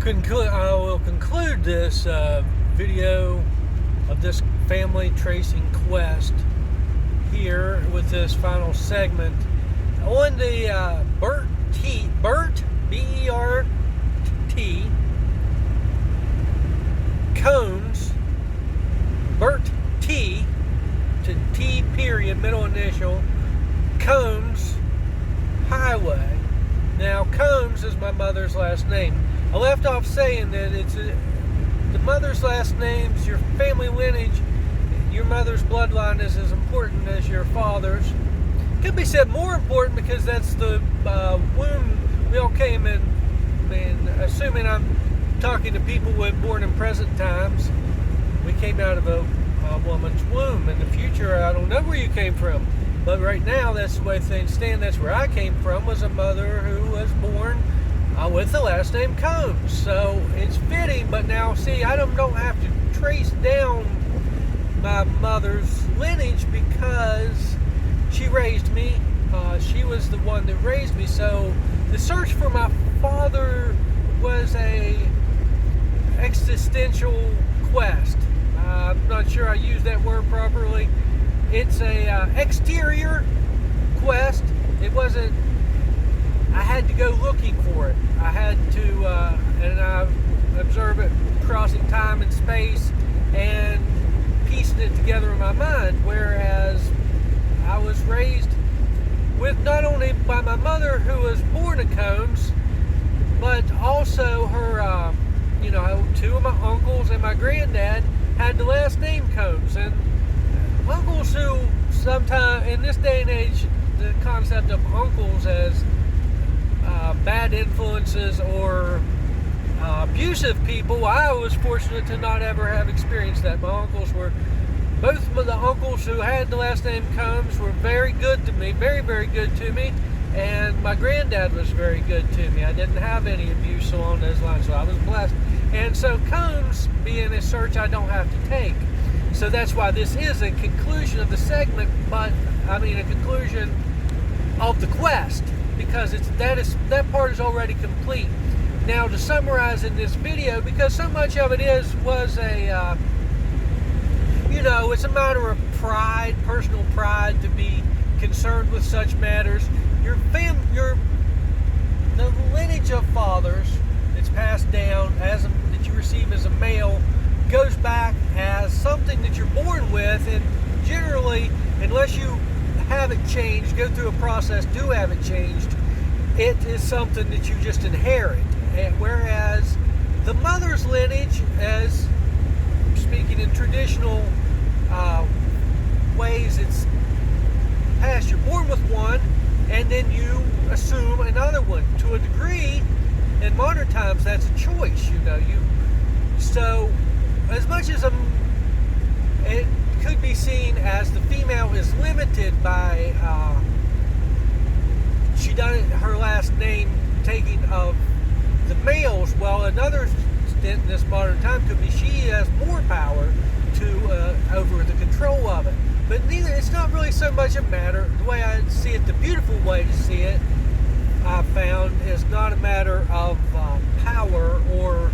I will conclude this video of this family tracing quest here with this final segment on the Bert B-E-R-T Combs, Bert T to T period middle initial Combs Highway. Now Combs is my mother's last name. I left off saying that it's the mother's last names, your family lineage, your mother's bloodline is as important as your father's. Could be said more important because that's the womb we all came in. Assuming I'm talking to people born in present times, we came out of a woman's womb. In the future, I don't know where you came from, but right now that's the way things stand. That's where I came from, was a mother who was born with the last name Combs. So it's fitting, but now see, I don't have to trace down my mother's lineage because she raised me. She was the one that raised me. So the search for my father was a existential quest. I'm not sure I used that word properly. It's a exterior quest. It wasn't. I had to go looking for it. I had to, and I observe it crossing time and space and piecing it together in my mind. Whereas I was raised with not only by my mother, who was born in Combs, but also her, two of my uncles and my granddad had the last name Combs. And uncles who sometimes, in this day and age, the concept of uncles as bad influences or abusive people, I was fortunate to not ever have experienced that. My uncles were, both of the uncles who had the last name Combs were very good to me, very, very good to me, and my granddad was very good to me. I didn't have any abuse along those lines, so I was blessed. And so Combs being a search I don't have to take. So that's why this is a conclusion of the segment, a conclusion of the quest, because that part is already complete. Now to summarize in this video, because so much of it was a it's a matter of pride, personal pride, to be concerned with such matters. The lineage of fathers that's passed down that you receive as a male goes back as something that you're born with, and generally, unless you have it changed, go through a process, do have it changed, it is something that you just inherit. And whereas the mother's lineage, as speaking in traditional ways, it's passed. You're born with one, and then you assume another one. To a degree, in modern times, that's a choice. So as much as it could be seen as the female is limited by she done her last name taking of the males. Well, another extent in this modern time could be she has more power to over the control of it. But it's not really so much a matter. The way I see it, the beautiful way to see it, I found, is not a matter of power or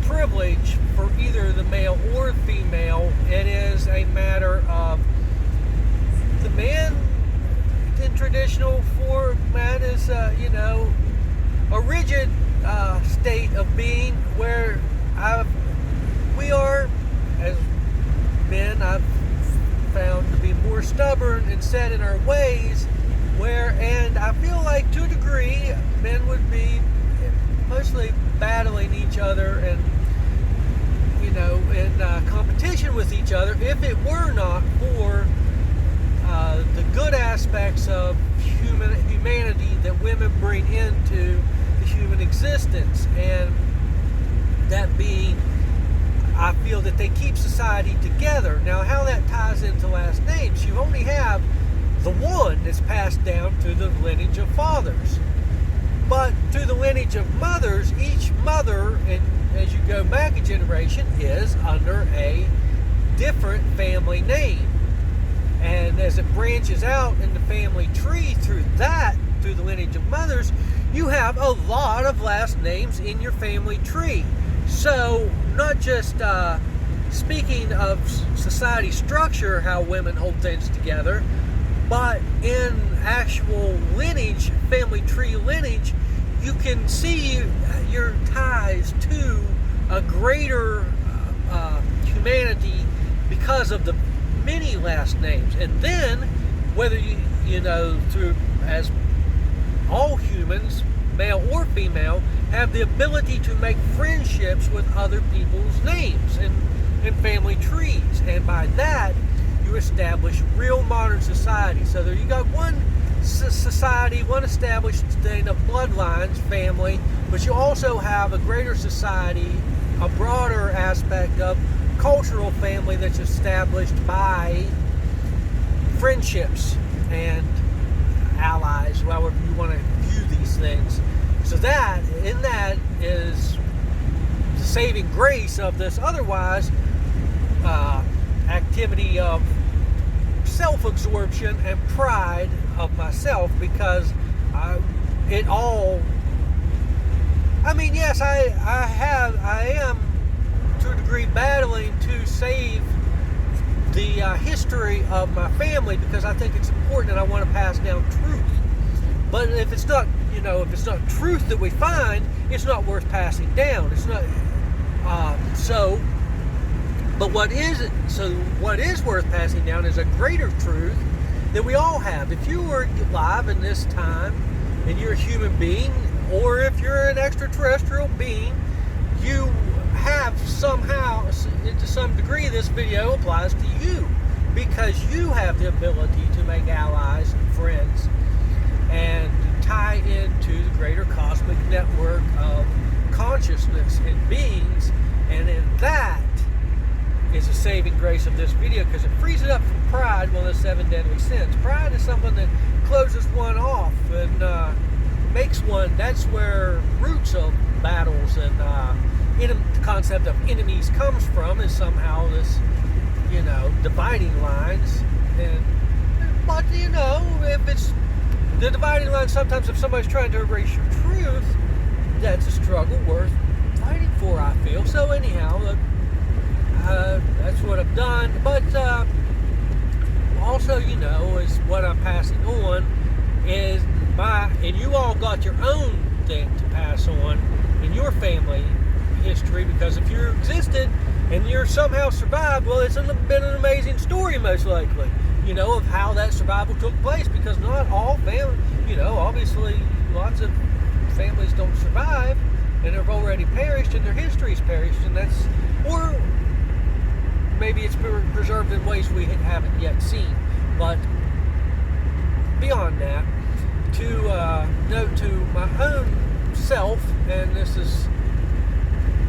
privilege for either the male or the female. It is a matter of the man in traditional format is a rigid state of being, where we are, as men, I've found to be more stubborn and set in our ways, and I feel like to a degree men would be mostly battling each other and in competition with each other if it were not for the good aspects of humanity that women bring into the human existence. And that being, I feel that they keep society together. Now, how that ties into last names, you only have the one that's passed down through the lineage of fathers. But through the lineage of mothers, each mother, and as you go back a generation, is under a different family name. And as it branches out in the family tree through the lineage of mothers, you have a lot of last names in your family tree. So, not just speaking of society structure, how women hold things together, but in actual lineage, family tree lineage, you can see your ties to a greater humanity because of the many last names. And then, whether you know, through, as all humans, male or female, have the ability to make friendships with other people's names and family trees. And by that, you establish real modern society. So there you got one society, one established thing of bloodlines, family, but you also have a greater society, a broader aspect of cultural family that's established by friendships and allies, however you want to view these things. So that is the saving grace of this otherwise activity of self-absorption and pride of myself, because yes, I am to a degree battling to save the history of my family, because I think it's important and I want to pass down truth. But if it's not, if it's not truth that we find, it's not worth passing down. It's not. But what is worth passing down is a greater truth that we all have. If you were alive in this time and you're a human being, or if you're an extraterrestrial being, you have somehow, to some degree, this video applies to you, because you have the ability to make allies and friends and tie into the greater cosmic network of consciousness and beings. And in that is the saving grace of this video, because it frees it up from pride, one of the 7 deadly sins. Pride is something that closes one off and makes one, that's where roots of battles and the concept of enemies comes from, is somehow this, dividing lines. But if it's the dividing line, sometimes if somebody's trying to erase your truth, that's a struggle worth fighting for, I feel. So anyhow, that's what I've done. But also, is what I'm passing on is and you all got your own thing to pass on in your family history, because if you existed and you're somehow survived, well, it's been an amazing story, most likely, of how that survival took place, because not all families, obviously lots of families don't survive and have already perished and their history's perished, and that's, or maybe it's preserved in ways we haven't yet seen. But beyond that, to note to my own self, and this is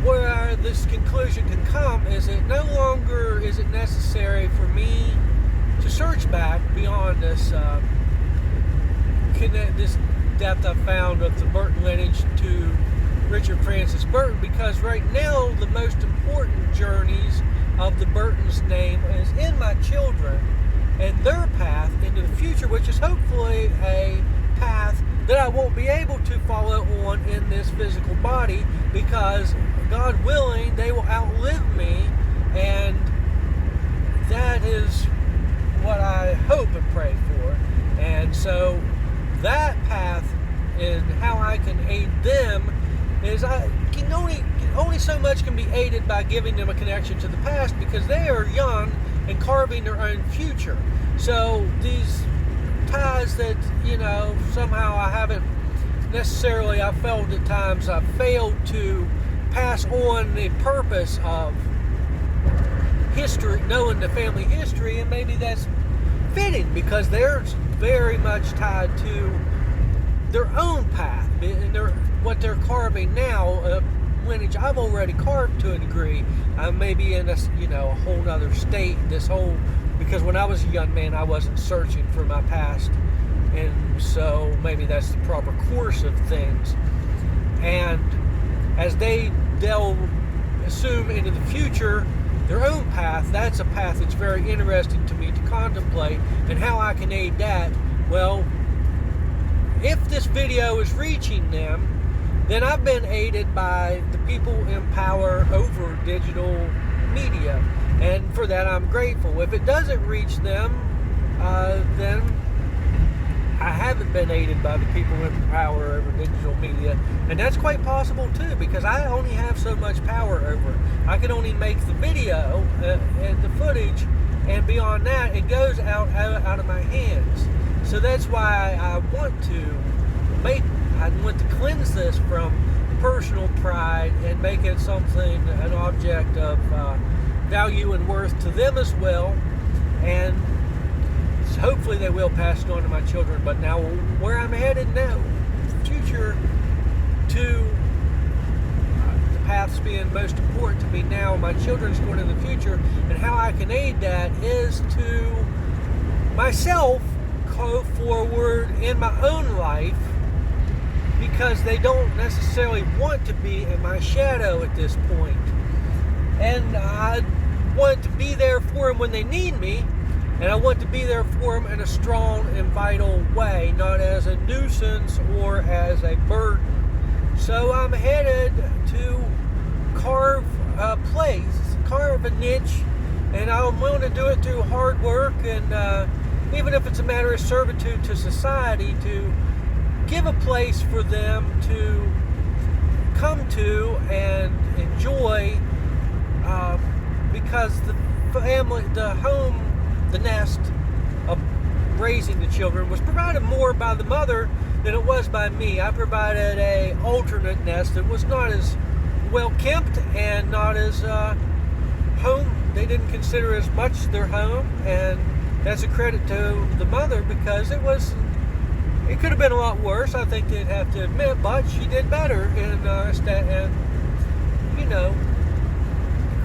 where this conclusion can come, is that no longer is it necessary for me to search back beyond this this depth I found of the Burton lineage to Richard Francis Burton, because right now the most important journeys of the Burton's name is in my children and their path into the future, which is hopefully a path that I won't be able to follow on in this physical body, because God willing, they will outlive me, and that is what I hope and pray for. And so that path and how I can aid them is only so much can be aided by giving them a connection to the past, because they are young and carving their own future. So these ties that, somehow I haven't necessarily, I felt at times I've failed to pass on the purpose of history, knowing the family history, and maybe that's fitting, because they're very much tied to their own path and what they're carving now, lineage I've already carved to a degree. I may be in a whole other state, because when I was a young man, I wasn't searching for my past, and so maybe that's the proper course of things. And as they assume into the future their own path, that's a path that's very interesting to me to contemplate, and how I can aid that. Well, if this video is reaching them, then I've been aided by the people in power over digital media, and for that I'm grateful. If it doesn't reach them, then I haven't been aided by the people in power over digital media, and that's quite possible too, because I only have so much power over it. I can only make the video and the footage, and beyond that, it goes out of my hands. So that's why I want to cleanse this from personal pride and make it something, an object of value and worth to them as well, and hopefully they will pass it on to my children. But now where I'm headed now, future, to the paths being most important to me now, my children's going in the future, and how I can aid that is to myself go forward in my own life, because they don't necessarily want to be in my shadow at this point. And I want to be there for them when they need me, and I want to be there for them in a strong and vital way, not as a nuisance or as a burden. So I'm headed to carve a place, carve a niche, and I'm willing to do it through hard work, and even if it's a matter of servitude to society, to give a place for them to come to and enjoy, because the family, the home, the nest of raising the children was provided more by the mother than it was by me. I provided a alternate nest that was not as well kept and not as home. They didn't consider as much their home, and that's a credit to the mother, because it could have been a lot worse, I think they'd have to admit, but she did better, and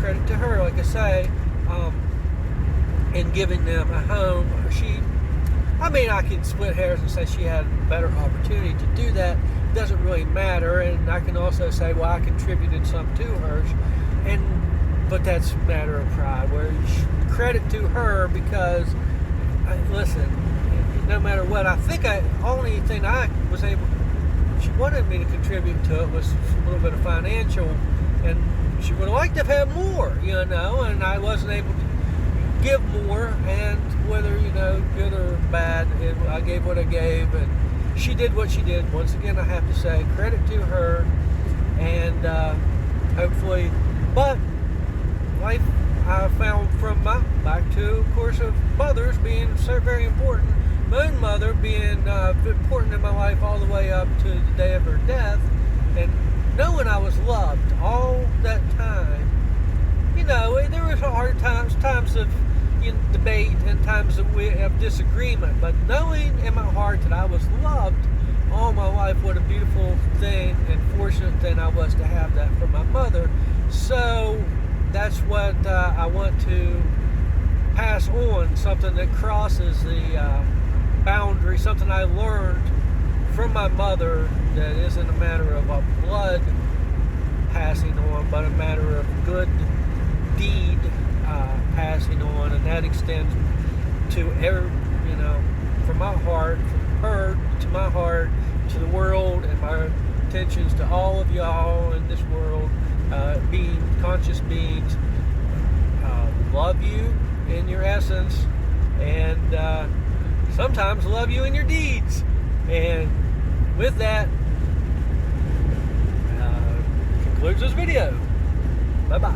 credit to her, like I say, in giving them a home. I can split hairs and say she had a better opportunity to do that. It doesn't really matter, and I can also say, well, I contributed some to hers, but that's a matter of pride, where credit to her, because, listen, no matter what, I think only thing I was able, she wanted me to contribute to it was a little bit of financial, and she would have liked to have had more, and I wasn't able to give more, and whether, good or bad, I gave what I gave, and she did what she did. Once again, I have to say, credit to her, and hopefully, but life I found from back to, of course, of mothers being so very important. My own mother being important in my life all the way up to the day of her death, and knowing I was loved all that time. There was hard times of debate and times of disagreement, but knowing in my heart that I was loved all my life, what a beautiful thing and fortunate thing I was to have that from my mother. So that's what I want to pass on, something that crosses the boundary, something I learned from my mother that isn't a matter of a blood passing on, but a matter of good deed passing on, and that extends to from my heart, from her to my heart, to the world, and my intentions to all of y'all in this world, being conscious beings, love you in your essence, and sometimes love you in your deeds. And with that, concludes this video. Bye-bye.